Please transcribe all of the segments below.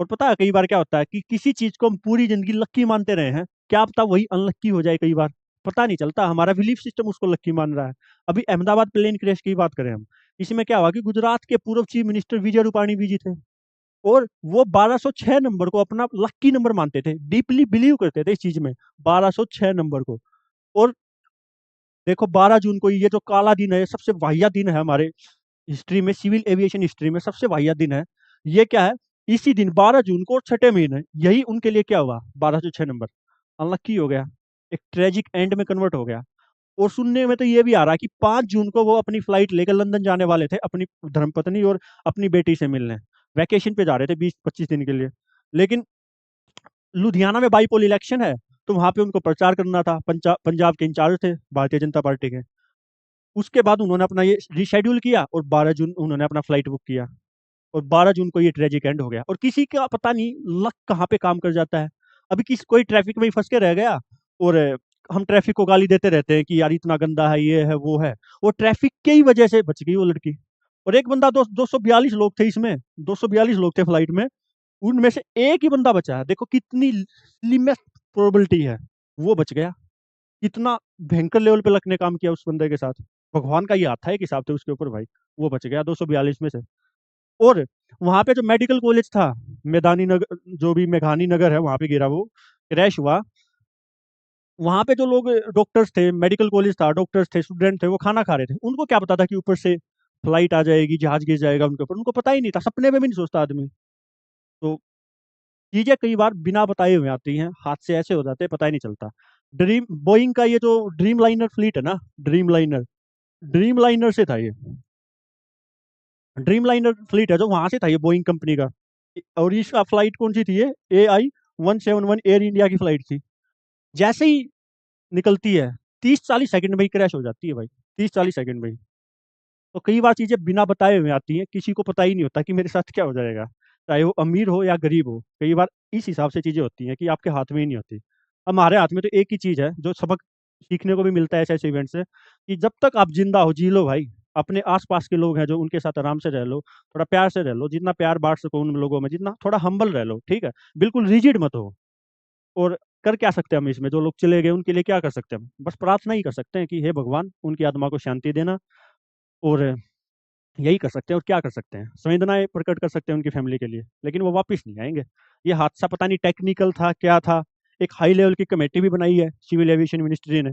और पता है कई बार क्या होता है कि किसी चीज को हम पूरी जिंदगी लक्की मानते रहे हैं, क्या पता वही अनलक्की हो जाए कई बार। पता नहीं चलता, हमारा बिलीफ सिस्टम उसको लक्की मान रहा है। अभी अहमदाबाद प्लेन क्रैश की बात करें हम, इसमें क्या हुआ कि गुजरात के पूर्व चीफ मिनिस्टर विजय रूपाणी जी थे, और वो 1206 नंबर को अपना लक्की नंबर मानते थे, डीपली बिलीव करते थे इस चीज में, 1206 नंबर को। और देखो 12 जून को ये जो काला दिन है, सबसे वाहियात दिन है हमारे हिस्ट्री में, सिविल एविएशन हिस्ट्री में सबसे वाहियात दिन है। ये क्या है, इसी दिन 12 जून को छठे महीने, यही उनके लिए क्या हुआ, 1206 नंबर अनलक्की हो गया, एक ट्रेजिक एंड में कन्वर्ट हो गया। और सुनने में तो ये भी आ रहा है कि 5 जून को वो अपनी फ्लाइट लेकर लंदन जाने वाले थे, अपनी धर्मपत्नी और अपनी बेटी से मिलने, वैकेशन पे जा रहे थे 20-25 दिन के लिए। लेकिन लुधियाना में बाईपोल इलेक्शन है, तो वहां पे उनको प्रचार करना था, पंजाब के इंचार्ज थे भारतीय जनता पार्टी के। उसके बाद उन्होंने अपना ये रिशेड्यूल किया और 12 जून उन्होंने अपना फ्लाइट बुक किया, और 12 जून को ये ट्रेजिक एंड हो गया। और किसी का पता नहीं लक कहाँ पे काम कर जाता है। अभी कोई ट्रैफिक में ही फंस के रह गया, और हम ट्रैफिक को गाली देते रहते हैं कि यार इतना गंदा है, ये है वो है। वो ट्रैफिक की ही वजह से बच गई वो लड़की। और एक बंदा, 242 लोग थे इसमें, 242 लोग थे फ्लाइट में, उनमें से एक ही बंदा बचा है। देखो कितनी स्लिमेस्ट प्रोबेबिलिटी है, वो बच गया। कितना भयंकर लेवल पे लक ने काम किया उस बंदे के साथ। भगवान का ही हाथ था एक हिसाब से उसके ऊपर भाई, वो बच गया 242 में से। और वहां पे जो मेडिकल कॉलेज था, मैदानी नगर, जो भी मेघानी नगर है, वहां पे गिरा वो, क्रैश हुआ। वहां पे जो लोग डॉक्टर्स थे, मेडिकल कॉलेज था, डॉक्टर्स थे, स्टूडेंट थे, वो खाना खा रहे थे। उनको क्या पता था कि ऊपर से फ्लाइट आ जाएगी, जहाज गिर जाएगा उनके ऊपर, उनको पता ही नहीं था, सपने में भी नहीं सोचता आदमी। तो चीजें कई बार बिना बताए हुए आती हैं, हाथ से ऐसे हो जाते हैं, पता ही नहीं चलता। ड्रीम बोइंग का ये जो ड्रीम लाइनर फ्लीट है ना, ड्रीम लाइनर, ड्रीम लाइनर से था ये, ड्रीम लाइनर फ्लीट है जो वहां से था ये, बोइंग कंपनी का। और इसका फ्लाइट कौन सी थी, ये AI-171 एयर इंडिया की फ्लाइट थी। जैसे ही निकलती है, 30-40 सेकंड में ही क्रैश हो जाती है भाई, 30-40 सेकंड में ही। तो कई बार चीजें बिना बताए हुए आती हैं, किसी को पता ही नहीं होता कि मेरे साथ क्या हो जाएगा, चाहे वो अमीर हो या गरीब हो। कई बार इस हिसाब से चीजें होती हैं कि आपके हाथ में ही नहीं होती। हमारे हाथ में तो एक ही चीज है, जो सबक सीखने को भी मिलता है ऐसे ऐसे इवेंट से, कि जब तक आप जिंदा हो जी लो भाई। अपने आसपास के लोग हैं जो, उनके साथ आराम से रह लो, थोड़ा प्यार से रह लो, जितना प्यार बांट सको उन लोगों में, जितना, थोड़ा हम्बल रह लो, ठीक है। बिल्कुल रिजिड मत हो। और कर क्या सकते हैं हम इसमें, जो लोग चले गए उनके लिए क्या कर सकते हैं हम, बस प्रार्थना ही कर सकते हैं कि हे भगवान उनकी आत्मा को शांति देना। और यही कर सकते हैं, और क्या कर सकते हैं, संवेदनाएं प्रकट कर सकते हैं उनकी फैमिली के लिए, लेकिन वो वापस नहीं आएंगे। ये हादसा पता नहीं टेक्निकल था क्या था। एक हाई लेवल की कमेटी भी बनाई है सिविल एविएशन मिनिस्ट्री ने,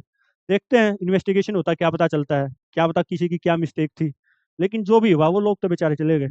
देखते हैं इन्वेस्टिगेशन होता है, क्या पता चलता है, क्या पता किसी की क्या मिस्टेक थी। लेकिन जो भी हुआ, वो लोग तो बेचारे चले गए।